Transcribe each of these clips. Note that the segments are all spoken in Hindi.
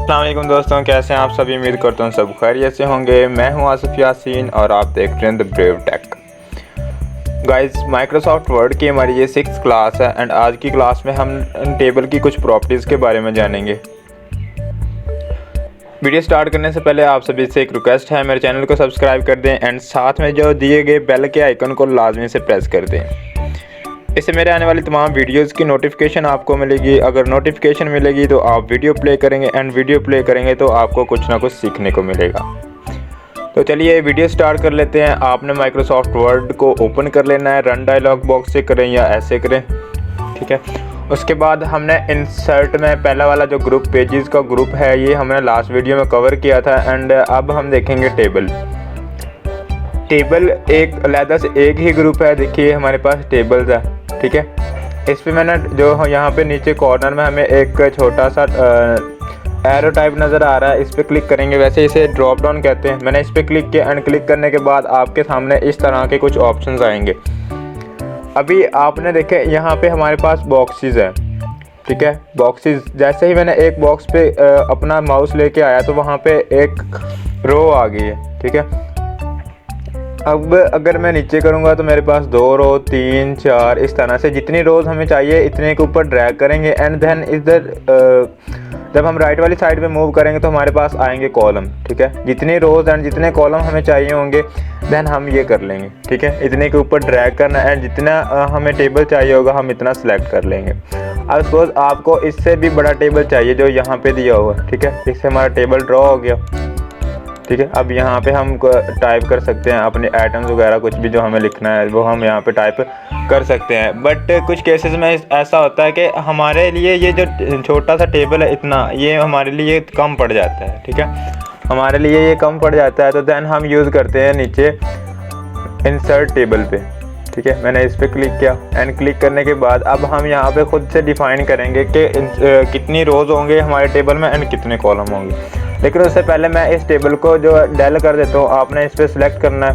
अस्सलाम वालेकुम दोस्तों, कैसे हैं आप सभी। उम्मीद करता हूँ सब खैरियत से होंगे। मैं हूँ आसिफ यासीन और आप देख रहे हैं the Brave Tech. Guys, Microsoft Word की हमारी ये 6th क्लास है एंड आज की क्लास में हम टेबल की कुछ प्रॉपर्टीज़ के बारे में जानेंगे। वीडियो स्टार्ट करने से पहले आप सभी से एक रिक्वेस्ट है, मेरे चैनल को सब्सक्राइब कर दें एंड साथ में जो दिए गए बेल के आइकन को लाजमी से प्रेस कर दें। इससे मेरे आने वाली तमाम वीडियोस की नोटिफिकेशन आपको मिलेगी। अगर नोटिफिकेशन मिलेगी तो आप वीडियो प्ले करेंगे एंड वीडियो प्ले करेंगे तो आपको कुछ ना कुछ सीखने को मिलेगा। तो चलिए वीडियो स्टार्ट कर लेते हैं। आपने माइक्रोसॉफ्ट वर्ड को ओपन कर लेना है, रन डायलॉग बॉक्स से करें या ऐसे करें, ठीक है। उसके बाद हमने इंसर्ट में पहला वाला जो ग्रुप पेजेस का ग्रुप है ये हमने लास्ट वीडियो में कवर किया था एंड अब हम देखेंगे टेबल। टेबल एक अलहदा से एक ही ग्रुप है। देखिए हमारे पास टेबल्स है, ठीक है। इस पे मैंने जो यहाँ पे नीचे कॉर्नर में हमें एक छोटा सा एरो टाइप नज़र आ रहा है, इस पे क्लिक करेंगे। वैसे इसे ड्रॉप डाउन कहते हैं। मैंने इस पे क्लिक किया एंड क्लिक करने के बाद आपके सामने इस तरह के कुछ ऑप्शंस आएंगे। अभी आपने देखे यहाँ पे हमारे पास बॉक्सेस हैं, ठीक है। बॉक्सेस जैसे ही मैंने एक बॉक्स पे अपना माउस लेके आया तो वहाँ पे एक रो आ गई है, ठीक है। अब अगर मैं नीचे करूँगा तो मेरे पास 2 रो 3 4 इस तरह से जितनी रोज़ हमें चाहिए इतने के ऊपर ड्रैग करेंगे एंड देन इधर जब हम राइट वाली साइड पे मूव करेंगे तो हमारे पास आएंगे कॉलम, ठीक है। जितनी रोज़ एंड जितने कॉलम हमें चाहिए होंगे देन हम ये कर लेंगे, ठीक है। इतने के ऊपर ड्रैग करना एंड जितना हमें टेबल चाहिए होगा हम इतना सेलेक्ट कर लेंगे। अब सपोज आपको इससे भी बड़ा टेबल चाहिए जो यहाँ पे दिया हुआ है, ठीक है। इससे हमारा टेबल ड्रॉ हो गया, ठीक है। अब यहाँ पे हम टाइप कर सकते हैं अपने आइटम्स वगैरह, कुछ भी जो हमें लिखना है वो हम यहाँ पे टाइप कर सकते हैं। बट कुछ केसेस में ऐसा होता है कि हमारे लिए ये जो छोटा सा टेबल है इतना, ये हमारे लिए कम पड़ जाता है, ठीक है। हमारे लिए ये कम पड़ जाता है तो देन हम यूज़ करते हैं नीचे इंसर्ट टेबल पे, ठीक है। मैंने इस पर क्लिक किया एंड क्लिक करने के बाद अब हम यहाँ पे खुद से डिफ़ाइन करेंगे कि कितनी रोज़ होंगे हमारे टेबल में एंड कितने कॉलम होंगे। लेकिन उससे पहले मैं इस टेबल को जो डेल कर देता हूँ, आपने इस पर सिलेक्ट करना है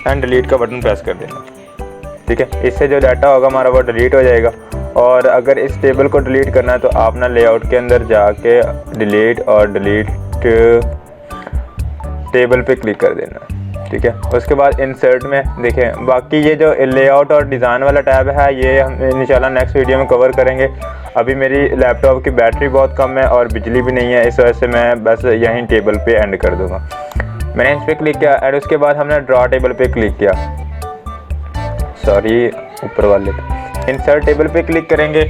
एंड डिलीट का बटन प्रेस कर देना, ठीक है। इससे जो डाटा होगा हमारा वो डिलीट हो जाएगा। और अगर इस टेबल को डिलीट करना है तो आपने लेआउट के अंदर जाके डिलीट और डिलीट टेबल पे क्लिक कर देना, ठीक है। उसके बाद इंसर्ट में देखें, बाकी ये जो लेआउट और डिज़ाइन वाला टैब है ये हम इंशाल्लाह नेक्स्ट वीडियो में कवर करेंगे। अभी मेरी लैपटॉप की बैटरी बहुत कम है और बिजली भी नहीं है, इस वजह से मैं बस यहीं टेबल पे एंड कर दूँगा। मैंने इस पर क्लिक किया और उसके बाद हमने ड्रॉ टेबल पे क्लिक किया, सॉरी ऊपर वाले पे इंसर्ट टेबल पे क्लिक करेंगे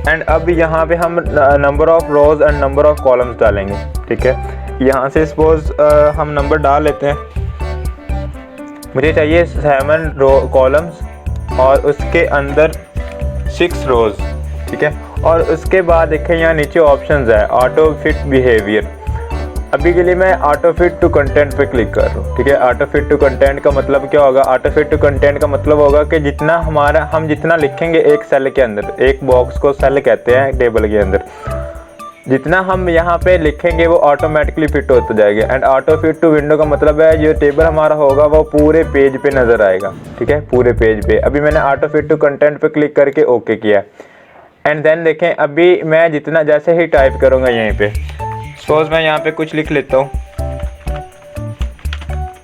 एंड अब यहाँ पे हम number of rows and number of columns डालेंगे, ठीक है। यहाँ से सपोज हम नंबर डाल लेते हैं। मुझे चाहिए 7 कॉलम्स और उसके अंदर 6 रोज़, ठीक है। और उसके बाद देखें यहाँ नीचे ऑप्शंस है ऑटो फिट बिहेवियर। अभी के लिए मैं ऑटो फिट टू कंटेंट पे क्लिक कर रहा हूँ, ठीक है। ऑटो फिट टू कंटेंट का मतलब क्या होगा? ऑटो फिट टू कंटेंट का मतलब होगा कि जितना हम जितना लिखेंगे एक सेल के अंदर, एक बॉक्स को सेल कहते हैं टेबल के अंदर, जितना हम यहाँ पे लिखेंगे वो ऑटोमेटिकली फिट होता जाएगा। And auto fit to window का मतलब है जो टेबल हमारा होगा वो पूरे पेज पे नज़र आएगा, ठीक है, पूरे पेज पे। अभी मैंने ऑटो फिट टू कंटेंट पे क्लिक करके ओके किया एंड देन देखें अभी मैं जितना जैसे ही टाइप करूँगा यहीं पे, सपोज मैं यहाँ पे कुछ लिख लेता हूँ,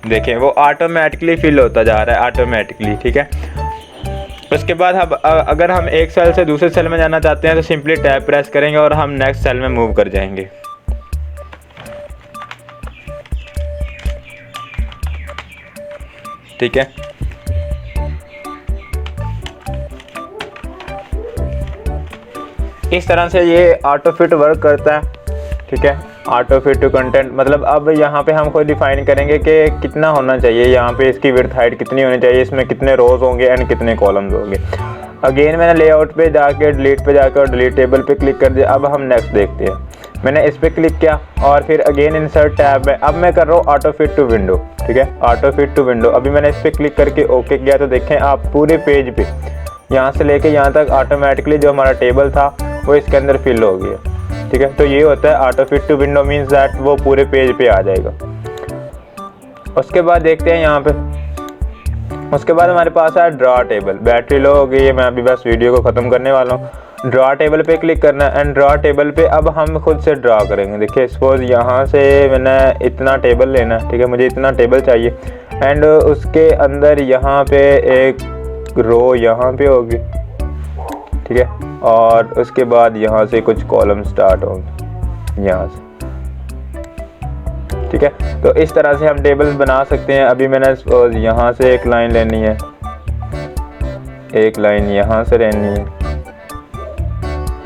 देखें वो ऑटोमेटिकली फिल होता जा रहा है ऑटोमेटिकली, ठीक है। उसके बाद अब अगर हम एक सेल से दूसरे सेल में जाना चाहते हैं तो सिंपली टैब प्रेस करेंगे और हम नेक्स्ट सेल में मूव कर जाएंगे, ठीक है। इस तरह से ये ऑटो फिट वर्क करता है, ठीक है। ऑटो फिट टू कंटेंट मतलब अब यहाँ पे हम खुद डिफाइन करेंगे कि कितना होना चाहिए, यहाँ पे इसकी विड्थ हाइट कितनी होनी चाहिए, इसमें कितने रोज़ होंगे एंड कितने कॉलम्स होंगे। अगेन मैंने लेआउट पे जाके डिलीट पे जाकर डिलीट टेबल पे क्लिक कर दिया। अब हम नेक्स्ट देखते हैं। मैंने इस पर क्लिक किया और फिर अगेन इंसर्ट टैब में अब मैं कर रहा हूँ ऑटो फिट टू विंडो, ठीक है। ऑटो फिट टू विंडो अभी मैंने इस पर क्लिक करके ओके किया तो देखें आप पूरे पेज पे यहाँ से लेके यहाँ तक ऑटोमेटिकली जो हमारा टेबल था वो इसके अंदर फिल हो गया, ठीक है। तो ये होता है auto fit to window means that वो पूरे पेज पे आ जाएगा। उसके बाद देखते हैं यहाँ पे, उसके बाद हमारे पास है ड्रॉ टेबल। बैटरी लो हो गई है, मैं अभी बस वीडियो को ख़त्म करने वाला हूँ। ड्रा टेबल पे क्लिक करना है एंड ड्रा टेबल पे अब हम खुद से ड्रा करेंगे। देखिए सपोज यहाँ से मैंने इतना टेबल लेना, ठीक है, मुझे इतना टेबल चाहिए एंड उसके अंदर यहाँ पे एक रो यहाँ पे होगी, ठीक है, और उसके बाद यहाँ से कुछ कॉलम स्टार्ट होंगे यहाँ से, ठीक है। तो इस तरह से हम टेबल बना सकते हैं। अभी मैंने सपोज यहाँ से एक लाइन लेनी है, एक लाइन यहाँ से लेनी है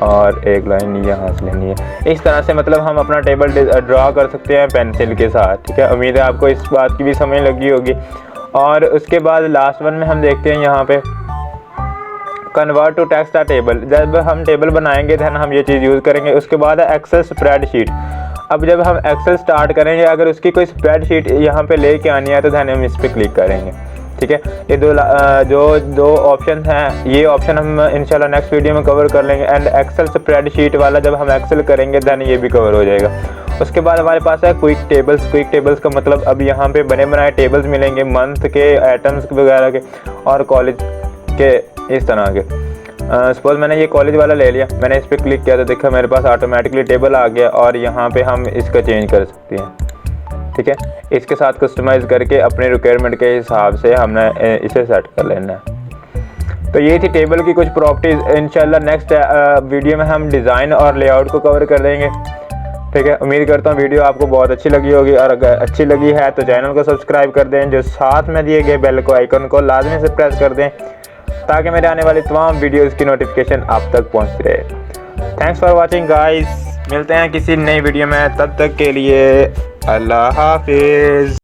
और एक लाइन यहाँ से लेनी है। इस तरह से मतलब हम अपना टेबल ड्रा कर सकते हैं पेंसिल के साथ, ठीक है। उम्मीद है आपको इस बात की भी समझ लगी होगी। और उसके बाद लास्ट वन में हम देखते हैं यहाँ पे convert to text a table. जब हम टेबल बनाएंगे दैन हम ये चीज़ यूज़ करेंगे। उसके बाद है एक्सेल स्प्रेडशीट। अब जब हम एक्सेल स्टार्ट करेंगे, अगर उसकी कोई स्प्रेडशीट यहाँ पे लेके आनी है तो दैन हम इस पर क्लिक करेंगे, ठीक है। ये दो ऑप्शन हैं, ये ऑप्शन हम इंशाल्लाह नेक्स्ट वीडियो में कवर कर लेंगे। एंड एक्सेल स्प्रेडशीट वाला जब हम एक्सेल करेंगे दैन ये भी कवर हो जाएगा। उसके बाद हमारे पास है क्विक टेबल्स। क्विक टेबल्स का मतलब अब यहाँ पे बने बनाए टेबल्स मिलेंगे, मंथ के, आइटम्स वगैरह के और कॉलेज के, इस तरह के। सपोज मैंने ये कॉलेज वाला ले लिया, मैंने इस पर क्लिक किया तो देखा मेरे पास ऑटोमेटिकली टेबल आ गया और यहाँ पे हम इसका चेंज कर सकते हैं, ठीक है। इसके साथ कस्टमाइज़ करके अपने रिक्वायरमेंट के हिसाब से हमने इसे सेट कर लेना है। तो ये थी टेबल की कुछ प्रॉपर्टीज़। इंशाल्लाह नेक्स्ट वीडियो में हम डिज़ाइन और लेआउट को कवर कर देंगे, ठीक है। उम्मीद करता हूँ वीडियो आपको बहुत अच्छी लगी होगी और अगर अच्छी लगी है तो चैनल को सब्सक्राइब कर दें, जो साथ में दिए गए बेल को आइकन को लाजमी से प्रेस कर दें ताकि मेरे आने वाली तमाम वीडियोज़ की नोटिफिकेशन आप तक पहुँचती रहे। थैंक्स फॉर वॉचिंग गाइस, मिलते हैं किसी नई वीडियो में, तब तक के लिए अल्लाह हाफिज़।